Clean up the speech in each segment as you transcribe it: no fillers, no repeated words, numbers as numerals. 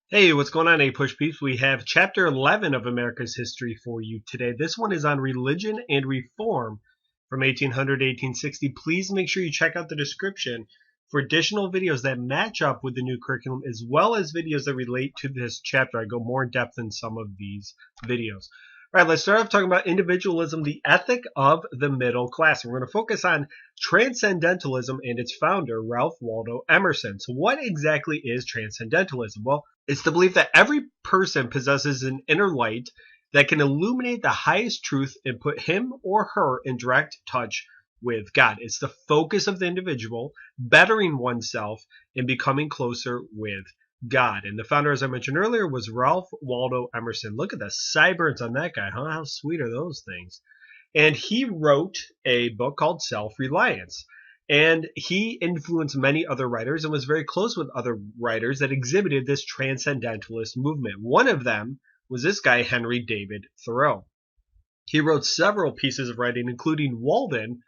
Hey, what's going on, APUSH peeps? We have chapter 11 of America's history for you today. This one is on religion and reform from 1800 to 1860. Please make sure you check out the description for additional videos that match up with the new curriculum, as well as videos that relate to this chapter. I go more in depth in some of these videos. All right, let's start off talking about individualism, the ethic of the middle class. And we're going to focus on transcendentalism and its founder, Ralph Waldo Emerson. So what exactly is transcendentalism? Well, it's the belief that every person possesses an inner light that can illuminate the highest truth and put him or her in direct touch with God. It's the focus of the individual, bettering oneself and becoming closer with God. And the founder, as I mentioned earlier, was Ralph Waldo Emerson. Look at the sideburns on that guy, huh? How sweet are those things? And he wrote a book called Self-Reliance. And he influenced many other writers and was very close with other writers that exhibited this transcendentalist movement. One of them was this guy, Henry David Thoreau. He wrote several pieces of writing, including Walden,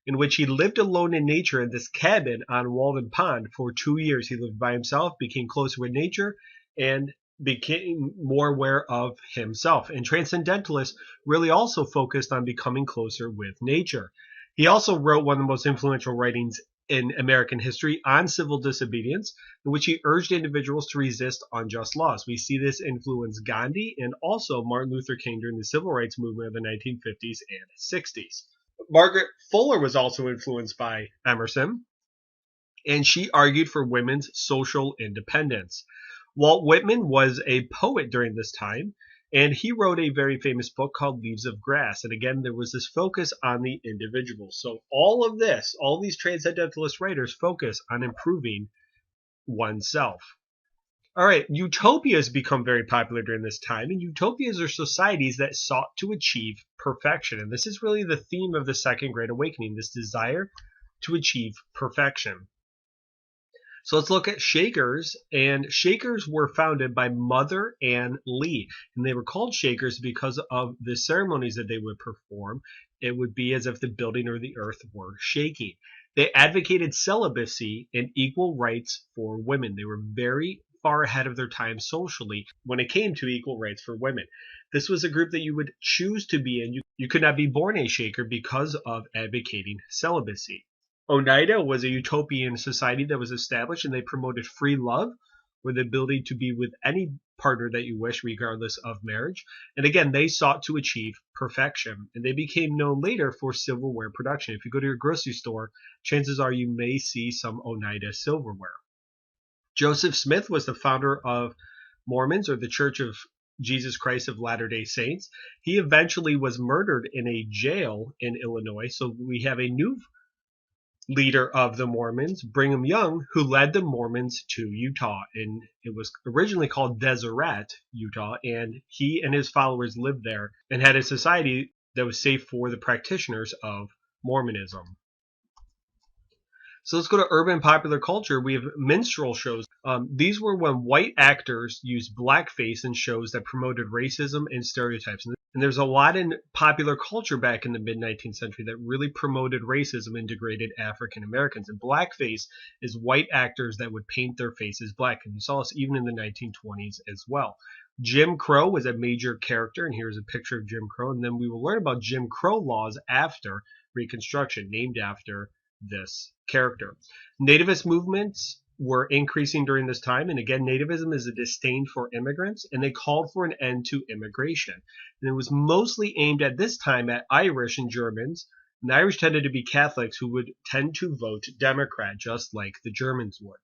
in which he lived alone in nature in this cabin on Walden Pond for 2 years. He lived by himself, became closer with nature, and became more aware of himself. And transcendentalists really also focused on becoming closer with nature. He also wrote one of the most influential writings in American history on civil disobedience, in which he urged individuals to resist unjust laws. We see this influence Gandhi and also Martin Luther King during the civil rights movement of the 1950s and 60s. Margaret Fuller was also influenced by Emerson, and she argued for women's social independence. Walt Whitman was a poet during this time, and he wrote a very famous book called Leaves of Grass. And again, there was this focus on the individual. So all of this, all these transcendentalist writers focus on improving oneself. All right, utopias become very popular during this time, and utopias are societies that sought to achieve perfection. And this is really the theme of the Second Great Awakening, this desire to achieve perfection. So let's look at Shakers, and Shakers were founded by Mother Ann Lee, and they were called Shakers because of the ceremonies that they would perform. It would be as if the building or the earth were shaking. They advocated celibacy and equal rights for women. They were very far ahead of their time socially when it came to equal rights for women. This was a group that you would choose to be in. You could not be born a Shaker because of advocating celibacy. Oneida was a utopian society that was established, and they promoted free love with the ability to be with any partner that you wish, regardless of marriage. And again, they sought to achieve perfection, and they became known later for silverware production. If you go to your grocery store, chances are you may see some Oneida silverware. Joseph Smith was the founder of Mormons, or the Church of Jesus Christ of Latter-day Saints. He eventually was murdered in a jail in Illinois. So we have a new leader of the Mormons, Brigham Young, who led the Mormons to Utah. And it was originally called Deseret, Utah, and he and his followers lived there and had a society that was safe for the practitioners of Mormonism. So let's go to urban popular culture. We have minstrel shows. These were when white actors used blackface in shows that promoted racism and stereotypes. And there's a lot in popular culture back in the mid-19th century that really promoted racism and degraded African Americans. And blackface is white actors that would paint their faces black. And you saw this even in the 1920s as well. Jim Crow was a major character, and here's a picture of Jim Crow. And then we will learn about Jim Crow laws after Reconstruction, named after this character. Nativist movements were increasing during this time, and again, nativism is a disdain for immigrants, and they called for an end to immigration. And it was mostly aimed at this time at Irish and Germans, and the Irish tended to be Catholics who would tend to vote Democrat, just like the Germans would.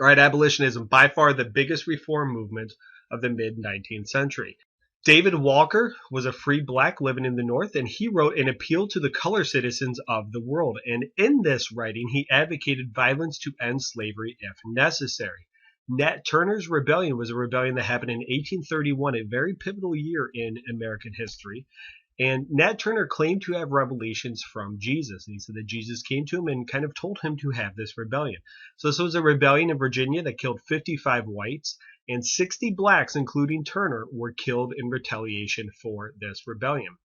All right, abolitionism, by far the biggest reform movement of the mid-19th century. David Walker was a free black living in the North, and he wrote an appeal to the colored citizens of the world. And in this writing, he advocated violence to end slavery if necessary. Nat Turner's rebellion was a rebellion that happened in 1831, a very pivotal year in American history. And Nat Turner claimed to have revelations from Jesus. And he said that Jesus came to him and kind of told him to have this rebellion. So this was a rebellion in Virginia that killed 55 whites, and 60 blacks, including Turner, were killed in retaliation for this rebellion.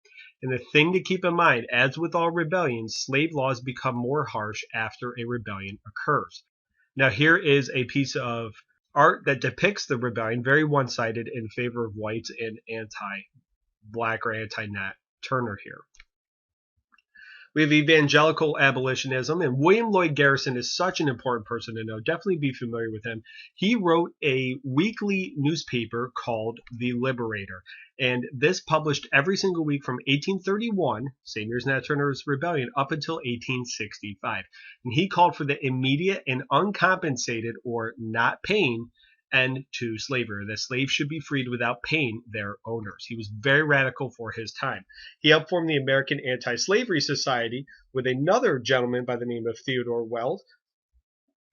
And the thing to keep in mind, as with all rebellions, slave laws become more harsh after a rebellion occurs. Now here is a piece of art that depicts the rebellion very one-sided in favor of whites and anti-black or anti-Nat Turner here. We have evangelical abolitionism, and William Lloyd Garrison is such an important person to know. Definitely be familiar with him. He wrote a weekly newspaper called The Liberator, and this published every single week from 1831, same year as Nat Turner's rebellion, up until 1865. And he called for the immediate and uncompensated, or not paying, end to slavery. That slaves should be freed without paying their owners. He was very radical for his time. He helped form the American Anti-Slavery Society with another gentleman by the name of Theodore Weld.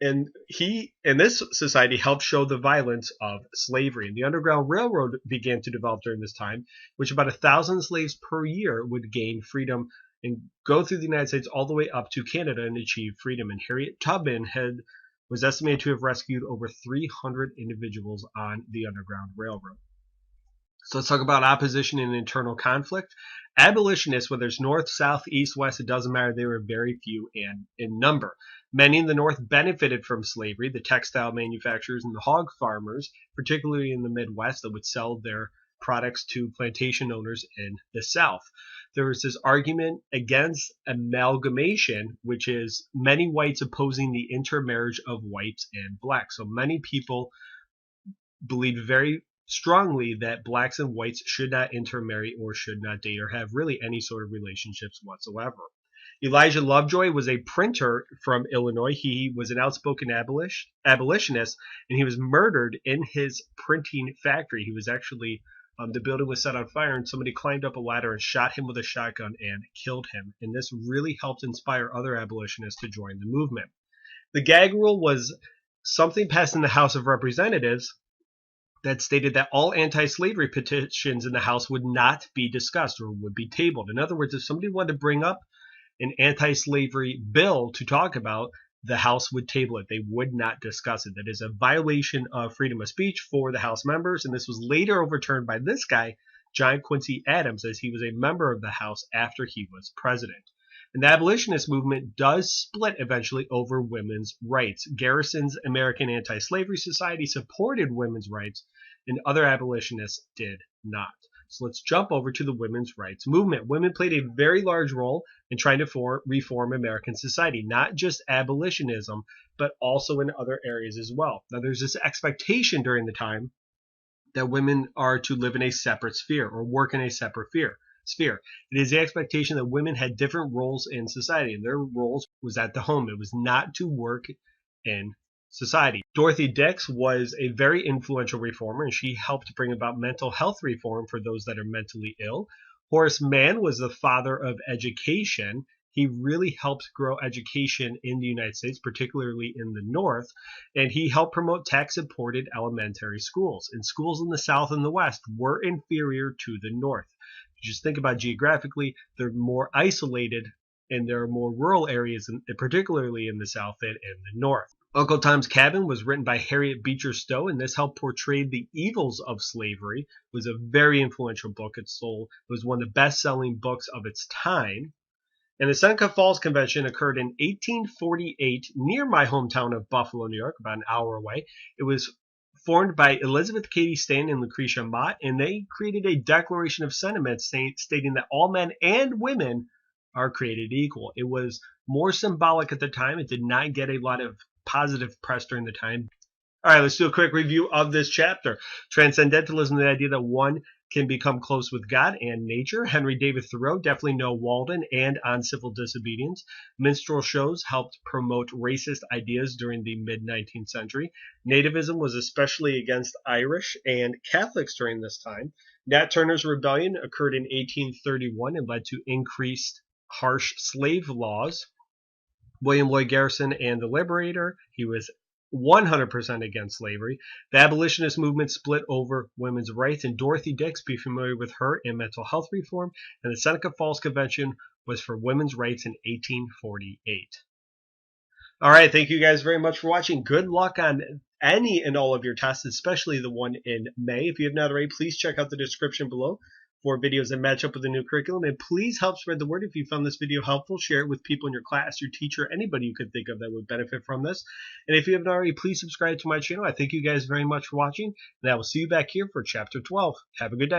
And he, in this society, helped show the violence of slavery. And the Underground Railroad began to develop during this time, which about 1,000 slaves per year would gain freedom and go through the United States all the way up to Canada and achieve freedom. And Harriet Tubman was estimated to have rescued over 300 individuals on the Underground Railroad. So let's talk about opposition and internal conflict. Abolitionists, whether it's north, south, east, west, it doesn't matter. They were very few in number. Many in the north benefited from slavery, the textile manufacturers and the hog farmers, particularly in the Midwest, that would sell their products to plantation owners in the South. There was this argument against amalgamation, which is many whites opposing the intermarriage of whites and blacks. So many people believed very strongly that blacks and whites should not intermarry or should not date or have really any sort of relationships whatsoever. Elijah Lovejoy was a printer from Illinois. He was an outspoken abolitionist, and he was murdered in his printing factory. He was actually the building was set on fire, and somebody climbed up a ladder and shot him with a shotgun and killed him. And this really helped inspire other abolitionists to join the movement. The gag rule was something passed in the House of Representatives that stated that all anti-slavery petitions in the House would not be discussed or would be tabled. In other words, if somebody wanted to bring up an anti-slavery bill to talk about, the House would table it. They would not discuss it. That is a violation of freedom of speech for the House members, and this was later overturned by this guy, John Quincy Adams, as he was a member of the House after he was president. And the abolitionist movement does split eventually over women's rights. Garrison's American Anti-Slavery Society supported women's rights, and other abolitionists did not. So let's jump over to the women's rights movement. Women played a very large role in trying to reform American society, not just abolitionism, but also in other areas as well. Now, there's this expectation during the time that women are to live in a separate sphere or work in a separate sphere. It is the expectation that women had different roles in society, and their roles was at the home. It was not to work in society. Dorothy Dix was a very influential reformer, and she helped bring about mental health reform for those that are mentally ill. Horace Mann was the father of education. He really helped grow education in the United States, particularly in the North, and he helped promote tax-supported elementary schools. And schools in the South and the West were inferior to the North. Just think about geographically, they're more isolated, and there are more rural areas, particularly in the South and in the North. Uncle Tom's Cabin was written by Harriet Beecher Stowe, and this helped portray the evils of slavery. It was a very influential book. It was one of the best-selling books of its time. And the Seneca Falls Convention occurred in 1848 near my hometown of Buffalo, New York, about an hour away. It was formed by Elizabeth Cady Stanton and Lucretia Mott, and they created a declaration of sentiments stating that all men and women are created equal. It was more symbolic at the time. It did not get a lot of positive press during the time. All right, let's do a quick review of this chapter. Transcendentalism, the idea that one can become close with God and nature. Henry David Thoreau, definitely know Walden and On Civil Disobedience. Minstrel shows helped promote racist ideas during the mid-19th century. Nativism was especially against Irish and Catholics during this time. Nat Turner's rebellion occurred in 1831 and led to increased harsh slave laws. William Lloyd Garrison and the Liberator, he was 100% against slavery. The abolitionist movement split over women's rights, and Dorothy Dix, be familiar with her, in mental health reform, and the Seneca Falls Convention was for women's rights in 1848. All right, thank you guys very much for watching. Good luck on any and all of your tests, especially the one in May. If you have not already, please check out the description below. for videos that match up with the new curriculum. And please help spread the word. If you found this video helpful, share it with people in your class, your teacher, anybody you could think of that would benefit from this. And if you haven't already, please subscribe to my channel. I thank you guys very much for watching, and I will see you back here for Chapter 12. Have a good day.